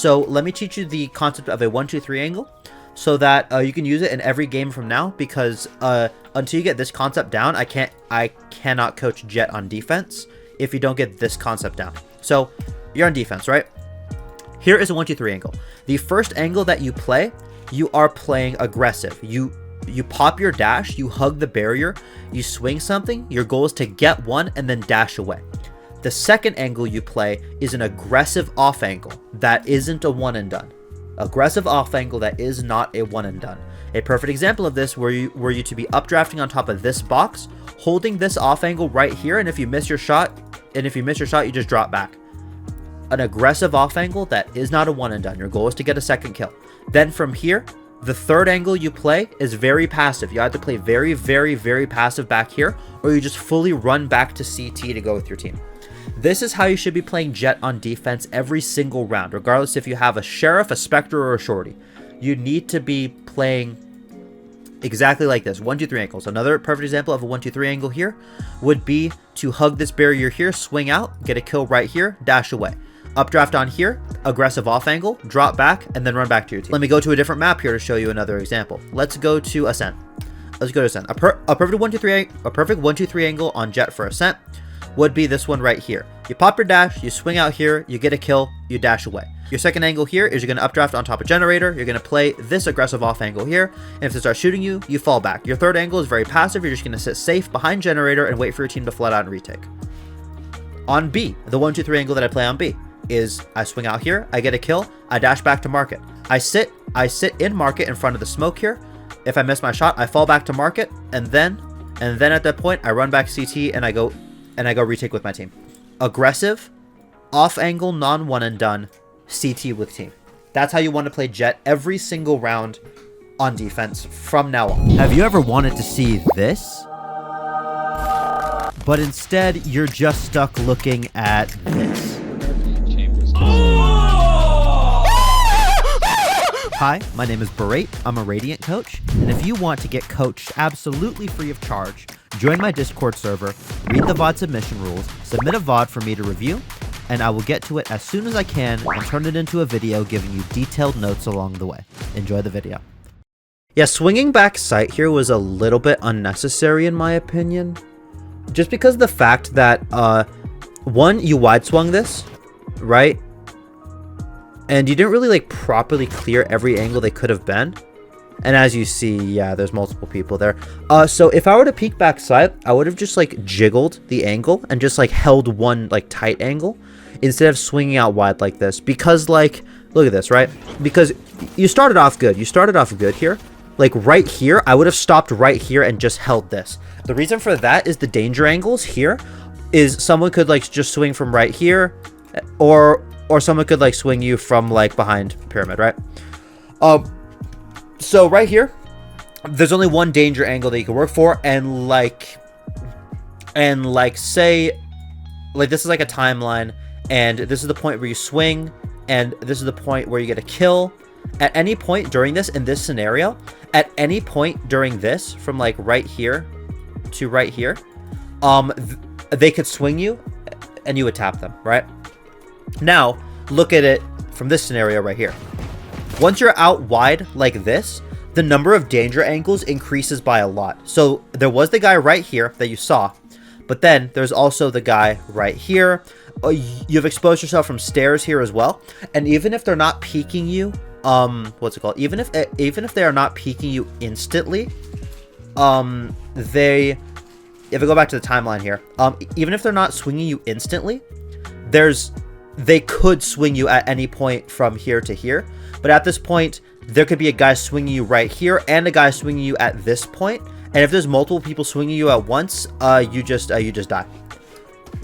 So let me teach you the concept of a 1-2-3 angle so that you can use it in every game from now, because until you get this concept down, I cannot coach Jett on defense if you don't get this concept down. So you're on defense, right? Here is a 1-2-3 angle. The first angle that you play, you are playing aggressive. You pop your dash, you hug the barrier, you swing something. Your goal is to get one and then dash away. The second angle you play is an aggressive off angle that isn't a one and done. Aggressive off angle that is not a one and done. A perfect example of this were you to be updrafting on top of this box, holding this off angle right here, and if you miss your shot, you just drop back. An aggressive off angle that is not a one and done. Your goal is to get a second kill. Then from here, the third angle you play is very passive. You have to play very, very, very passive back here, or you just fully run back to CT to go with your team. This is how you should be playing Jett on defense every single round, regardless if you have a Sheriff, a Spectre, or a Shorty. You need to be playing exactly like this. 1-2-3 angles. Another perfect example of a 1-2-3 angle here would be to hug this barrier here, swing out, get a kill right here, dash away. Updraft on here, aggressive off angle, drop back, and then run back to your team. Let me go to a different map here to show you another example. Let's go to Ascent. Let's go to Ascent. A perfect 1-2-3 angle on Jett for Ascent would be this one right here. You pop your dash, you swing out here, you get a kill, you dash away. Your second angle here is you're going to updraft on top of Generator. You're going to play this aggressive off angle here, and if they start shooting you, you fall back. Your third angle is very passive. You're just going to sit safe behind Generator and wait for your team to flood out and retake. On B, the 1-2-3 angle that I play on B is I swing out here, I get a kill, I dash back to market. I sit in market in front of the smoke here. If I miss my shot, I fall back to market, and then at that point, I run back CT and I go retake with my team. Aggressive, off angle, non one and done, CT with team. That's how you want to play Jett every single round on defense from now on. Have you ever wanted to see this? But instead, you're just stuck looking at this. Hi, my name is Berate. I'm a Radiant coach, and if you want to get coached absolutely free of charge, join my Discord server, read the VOD submission rules, submit a VOD for me to review, and I will get to it as soon as I can and turn it into a video giving you detailed notes along the way. Enjoy the video. Yeah, swinging back sight here was a little bit unnecessary in my opinion. Just because of the fact that, one, you wide swung this, right? And you didn't really like properly clear every angle they could have been. And as you see, yeah, there's multiple people there. So if I were to peek back sight, I would have just like jiggled the angle and just like held one like tight angle instead of swinging out wide like this. Because like, look at this, right? Because you started off good. You started off good here. Like right here, I would have stopped right here and just held this. The reason for that is the danger angles here is someone could like just swing from right here, or someone could like swing you from like behind pyramid, right? So right here, there's only one danger angle that you can work for, and like say, like this is like a timeline, and this is the point where you swing, and this is the point where you get a kill. At any point during this, in this scenario, at any point during this, from like right here to right here, they could swing you, and you would tap them, right? Now, look at it from this scenario right here. Once you're out wide like this, the number of danger angles increases by a lot. So there was the guy right here that you saw, but then there's also the guy right here. You've exposed yourself from stairs here as well. And even if they're not peeking you, what's it called? Even if they are not peeking you instantly, if I go back to the timeline here, even if they're not swinging you instantly, they could swing you at any point from here to here. But at this point, there could be a guy swinging you right here and a guy swinging you at this point. And if there's multiple people swinging you at once, you just die.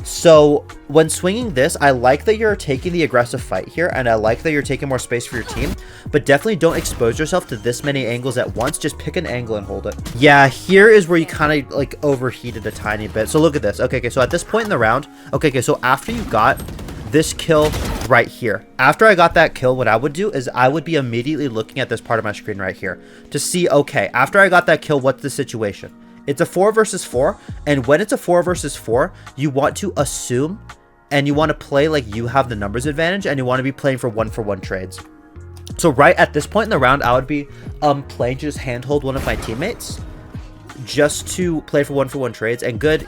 So when swinging this, I like that you're taking the aggressive fight here, and I like that you're taking more space for your team, but definitely don't expose yourself to this many angles at once. Just pick an angle and hold it. Yeah, here is where you kind of like overheated a tiny bit. So look at this. Okay, so at this point in the round, okay, so after you got this kill right here, after I got that kill, what I would do is I would be immediately looking at this part of my screen right here to see, okay, after I got that kill, what's the situation? It's a 4 versus 4, and when it's a 4 versus 4, you want to assume and you want to play like you have the numbers advantage, and you want to be playing for one trades. So right at this point in the round, I would be playing to just handhold one of my teammates just to play for one trades. And good,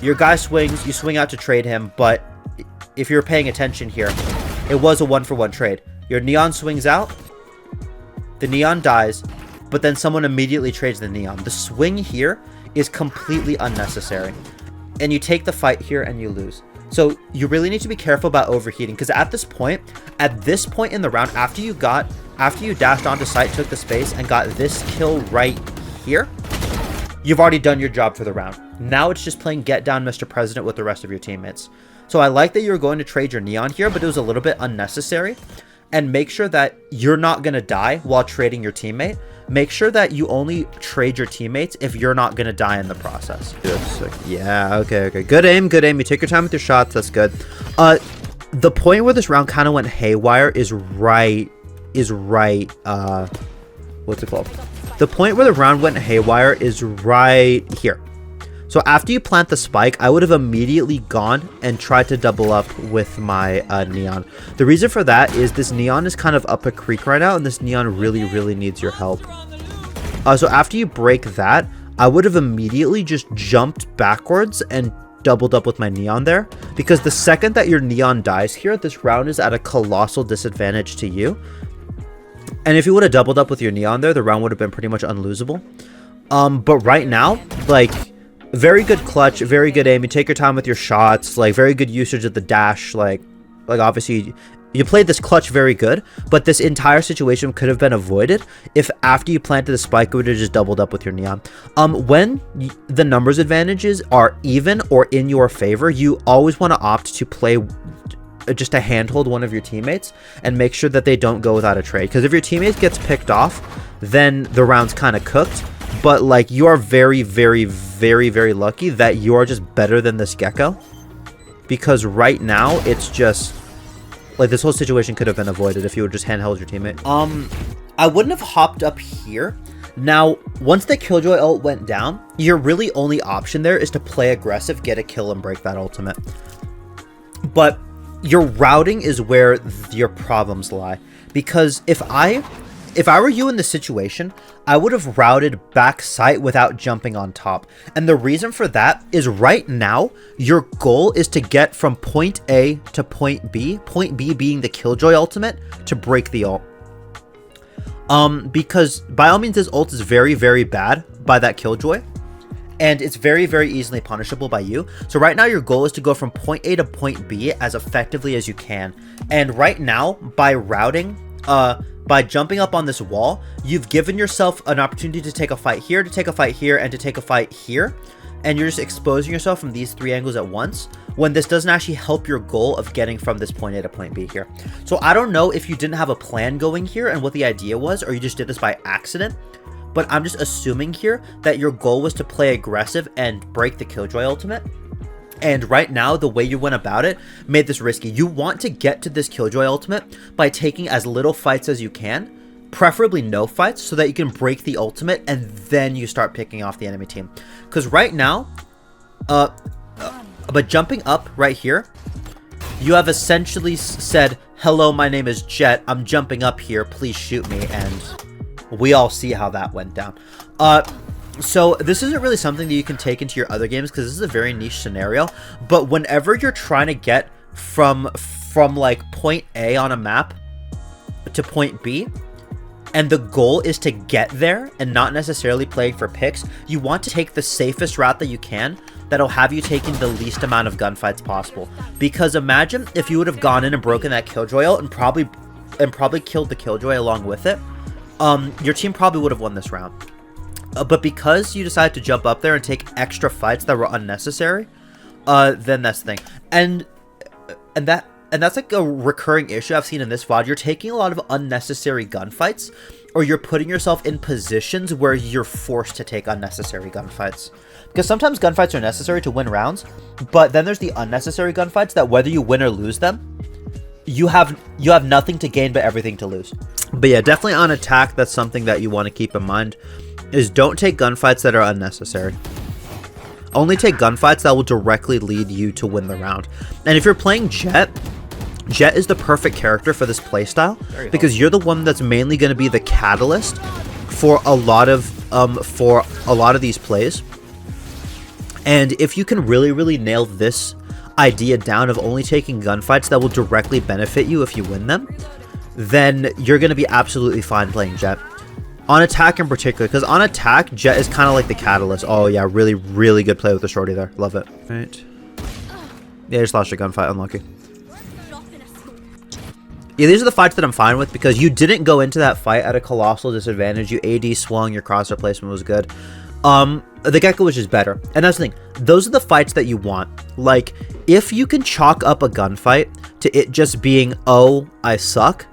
your guy swings, you swing out to trade him, but if you're paying attention here, it was a 1-for-1 trade. Your neon swings out, the neon dies, but then someone immediately trades the neon. The swing here is completely unnecessary, and you take the fight here and you lose. So you really need to be careful about overheating, because at this point in the round, after you dashed onto site, took the space, and got this kill right here, you've already done your job for the round. Now it's just playing get down Mr. President with the rest of your teammates. So I like that you were going to trade your neon here, but it was a little bit unnecessary. And make sure that you're not going to die while trading your teammate. Make sure that you only trade your teammates if you're not going to die in the process. Yeah, okay. Good aim. You take your time with your shots. That's good. The point where this round kind of went haywire is right, what's it called? The point where the round went haywire is right here. So after you plant the spike, I would have immediately gone and tried to double up with my neon. The reason for that is this neon is kind of up a creek right now, and this neon really needs your help. So after you break that, I would have immediately just jumped backwards and doubled up with my neon there, because the second that your neon dies here, this round is at a colossal disadvantage to you. And if you would have doubled up with your neon there, the round would have been pretty much unlosable. But right now, like, very good clutch, very good aim. You take your time with your shots, like very good usage of the dash. Like obviously you played this clutch very good, but this entire situation could have been avoided if after you planted the spike, you would have just doubled up with your neon. When the numbers advantages are even or in your favor, you always want to opt to play just a handhold one of your teammates and make sure that they don't go without a trade. Because if your teammate gets picked off, then the round's kind of cooked. But like, you are very lucky that you are just better than this gecko, because right now it's just like this whole situation could have been avoided if you would just handheld your teammate. I wouldn't have hopped up here. Now, once the Killjoy ult went down, your really only option there is to play aggressive, get a kill, and break that ultimate. But your routing is where your problems lie, because if I were you in this situation, I would have routed back site without jumping on top. And the reason for that is right now, your goal is to get from point A to point B being the Killjoy ultimate, to break the ult. Because by all means, this ult is very bad by that Killjoy, and it's very easily punishable by you. So right now, your goal is to go from point A to point B as effectively as you can. And right now, by routing, by jumping up on this wall, you've given yourself an opportunity to take a fight here, to take a fight here, and to take a fight here. And you're just exposing yourself from these three angles at once, when this doesn't actually help your goal of getting from this point A to point B here. So I don't know if you didn't have a plan going here and what the idea was, or you just did this by accident. But I'm just assuming here that your goal was to play aggressive and break the Killjoy ultimate. And right now, the way you went about it made this risky. You want to get to this Killjoy ultimate by taking as little fights as you can, preferably no fights, so that you can break the ultimate and then you start picking off the enemy team. Because right now, but jumping up right here, you have essentially said, hello, my name is Jett, I'm jumping up here, please shoot me, and we all see how that went down. So this isn't really something that you can take into your other games, because this is a very niche scenario. But whenever you're trying to get from like point A on a map to point B, and the goal is to get there and not necessarily playing for picks, you want to take the safest route that you can that'll have you taking the least amount of gunfights possible. Because imagine if you would have gone in and broken that Killjoy ult and probably killed the Killjoy along with it, your team probably would have won this round. But because you decided to jump up there and take extra fights that were unnecessary, then that's the thing. And that's like a recurring issue I've seen in this VOD. You're taking a lot of unnecessary gunfights, or you're putting yourself in positions where you're forced to take unnecessary gunfights. Because sometimes gunfights are necessary to win rounds, but then there's the unnecessary gunfights that whether you win or lose them, you have nothing to gain but everything to lose. But yeah, definitely on attack, that's something that you want to keep in mind, is don't take gunfights that are unnecessary. Only take gunfights that will directly lead you to win the round. And if you're playing Jett, Jett is the perfect character for this playstyle because you're the one that's mainly going to be the catalyst for a lot of these plays. And if you can really nail this idea down of only taking gunfights that will directly benefit you if you win them, then you're going to be absolutely fine playing Jett. On attack in particular, because on attack, Jett is kind of like the catalyst. Oh yeah, really good play with the shorty there. Love it. Right. Yeah, just lost a gunfight. Unlucky. Yeah, these are the fights that I'm fine with because you didn't go into that fight at a colossal disadvantage. You AD swung, your crosshair placement was good. The Gecko was just better. And that's the thing. Those are the fights that you want. Like, if you can chalk up a gunfight to it just being, oh, I suck,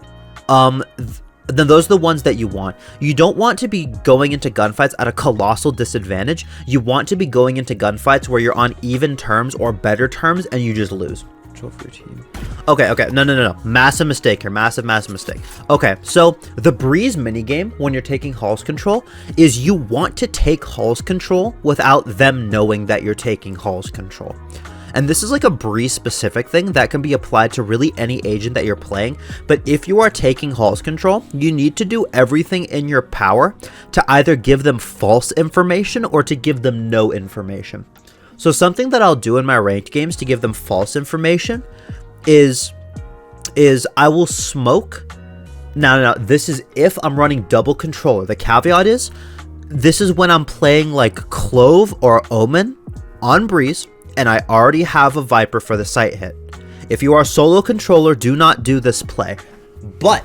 then those are the ones that you want. You don't want to be going into gunfights at a colossal disadvantage. You want to be going into gunfights where you're on even terms or better terms and you just lose. Okay, no. Massive mistake here. Massive mistake. Okay, so the Breeze minigame when you're taking Hall's control is you want to take Hall's control without them knowing that you're taking Hall's control. And this is like a Breeze specific thing that can be applied to really any agent that you're playing. But if you are taking Hall's control, you need to do everything in your power to either give them false information or to give them no information. So something that I'll do in my ranked games to give them false information is I will smoke. Now, this is if I'm running double controller. The caveat is, this is when I'm playing like Clove or Omen on Breeze, and I already have a Viper for the sight hit. If you are solo controller, do not do this play. But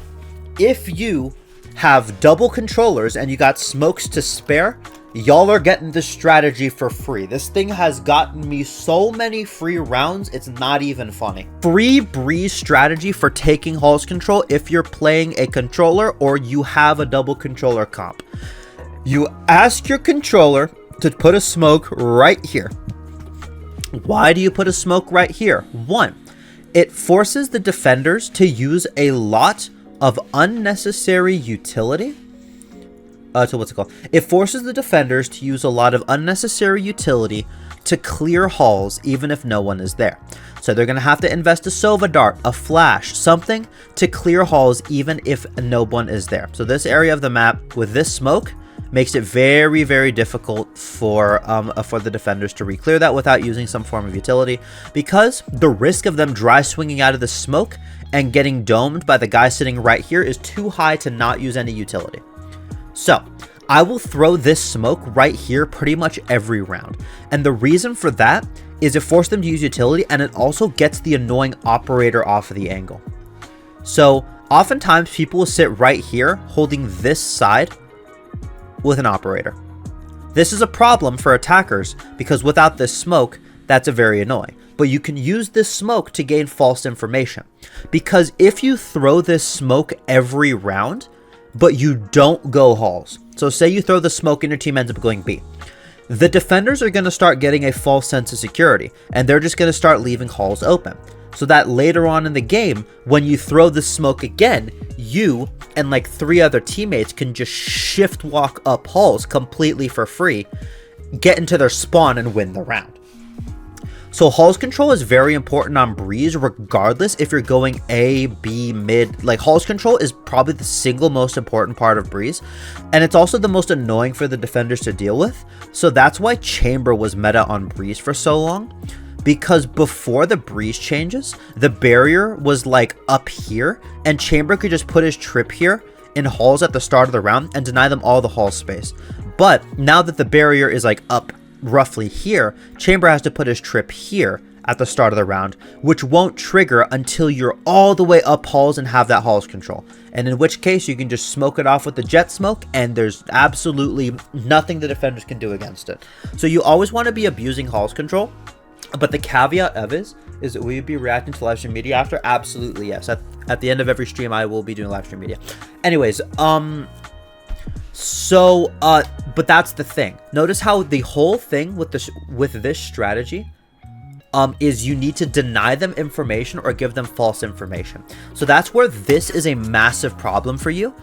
if you have double controllers and you got smokes to spare, y'all are getting this strategy for free. This thing has gotten me so many free rounds, it's not even funny. Free Breeze strategy for taking Hall's control if you're playing a controller or you have a double controller comp. You ask your controller to put a smoke right here. Why do you put a smoke right here? One, it forces the defenders to use a lot of unnecessary utility. It forces the defenders to use a lot of unnecessary utility to clear halls even if no one is there. So they're going to have to invest a Sova Dart, a Flash, something to clear halls even if no one is there. So this area of the map with this smoke makes it very difficult for the defenders to re-clear that without using some form of utility, because the risk of them dry swinging out of the smoke and getting domed by the guy sitting right here is too high to not use any utility. So I will throw this smoke right here pretty much every round. And the reason for that is it forces them to use utility, and it also gets the annoying operator off of the angle. So oftentimes people will sit right here holding this side with an operator. This is a problem for attackers because without this smoke, that's a very annoying. But you can use this smoke to gain false information, because if you throw this smoke every round, but you don't go halls. So say you throw the smoke and your team ends up going B. The defenders are going to start getting a false sense of security, and they're just going to start leaving halls open. So that later on in the game, when you throw the smoke again, you and like 3 other teammates can just shift walk up halls completely for free, get into their spawn and win the round. So Hall's control is very important on Breeze, regardless if you're going A, B, mid. Like, Hall's control is probably the single most important part of Breeze, and it's also the most annoying for the defenders to deal with. So that's why Chamber was meta on Breeze for so long, because before the Breeze changes, the barrier was like up here, and Chamber could just put his trip here in halls at the start of the round and deny them all the hall space. But now that the barrier is like up roughly here, Chamber has to put his trip here at the start of the round, which won't trigger until you're all the way up halls and have that halls control. And in which case you can just smoke it off with the Jett smoke, and there's absolutely nothing the defenders can do against it. So you always want to be abusing halls control, but the caveat of is that will you be reacting to live stream media after? Absolutely yes. At the end of every stream I will be doing live stream media. Anyways, but that's the thing. Notice how the whole thing with this strategy is you need to deny them information or give them false information. So that's where this is a massive problem for you.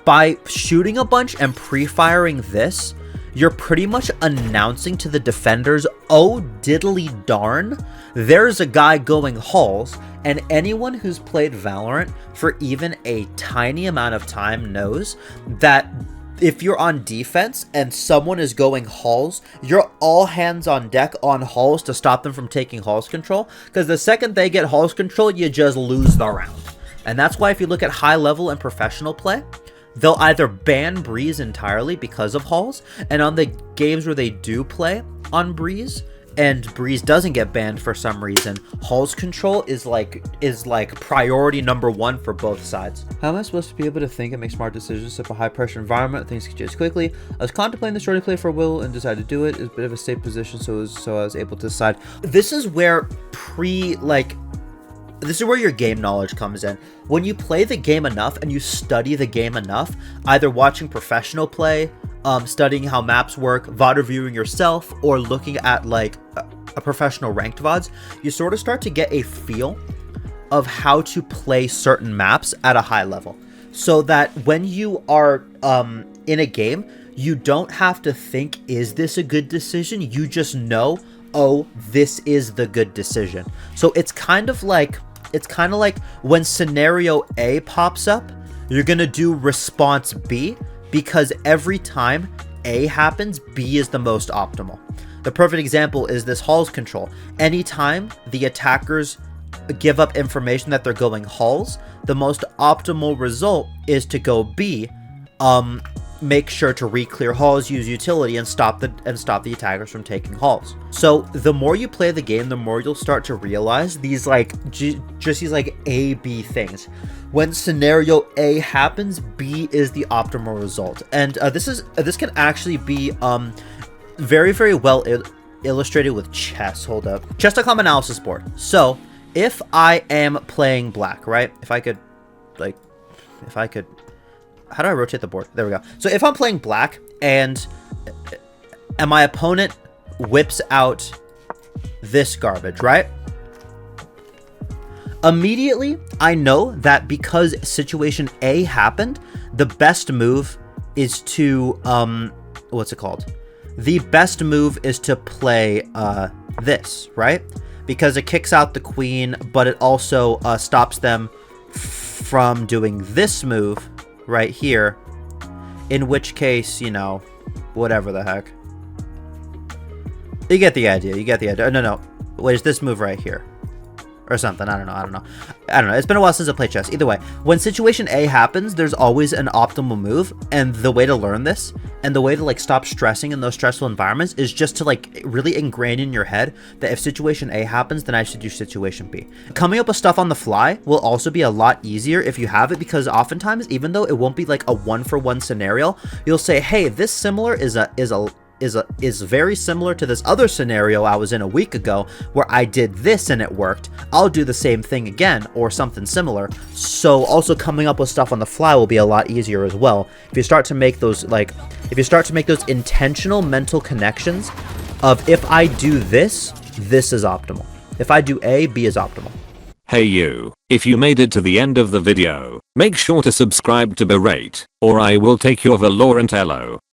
By shooting a bunch and pre-firing this, you're pretty much announcing to the defenders, oh diddly darn, there's a guy going halls, and anyone who's played Valorant for even a tiny amount of time knows that if you're on defense and someone is going halls, you're all hands on deck on halls to stop them from taking halls control, because the second they get halls control, you just lose the round. And that's why if you look at high level and professional play, they'll either ban Breeze entirely because of halls, and on the games where they do play on Breeze and Breeze doesn't get banned for some reason, halls control is like priority number one for both sides. How am I supposed to be able to think and make smart decisions if a high pressure environment, things can change quickly? I was contemplating the shorty play for Will and decided to do it. It's a bit of a safe position, so I was able to decide. This is where this is where your game knowledge comes in. When you play the game enough and you study the game enough, either watching professional play, studying how maps work, VOD reviewing yourself, or looking at like a professional ranked VODs, you sort of start to get a feel of how to play certain maps at a high level. So that when you are in a game, you don't have to think, is this a good decision? You just know, oh, this is the good decision. So it's kind of like when scenario A pops up, you're gonna do response B, because every time A happens, B is the most optimal. The perfect example is this halls control. Anytime the attackers give up information that they're going halls, the most optimal result is to go B, make sure to re-clear halls, use utility, and stop the attackers from taking halls. So the more you play the game, the more you'll start to realize these just these A, B things. When scenario A happens, B is the optimal result. And this can actually be very, very well illustrated with chess. Hold up. Chess.com analysis board. So if I am playing black, right? If I could, how do I rotate the board? There we go. So if I'm playing black and my opponent whips out this garbage, right? Immediately, I know that because situation A happened, the best move is to, what's it called? The best move is to play this, right? Because it kicks out the queen, but it also stops them from doing this move right here, in which case, you know, whatever the heck. You get the idea. No. Wait, it's this move right here. Or something. I don't know. It's been a while since I played chess. Either way, when situation A happens, there's always an optimal move. And the way to learn this, and the way to stop stressing in those stressful environments, is just to really ingrain in your head that if situation A happens, then I should do situation B. Coming up with stuff on the fly will also be a lot easier if you have it, because oftentimes, even though it won't be like a one-for-one scenario, you'll say, hey, this similar is very similar to this other scenario I was in a week ago where I did this and it worked. I'll do the same thing again, or something similar. So also coming up with stuff on the fly will be a lot easier as well. If you start to make those intentional mental connections of, if I do this, this is optimal. If I do A, B is optimal. Hey you, if you made it to the end of the video, make sure to subscribe to Berate, or I will take your Valorant elo.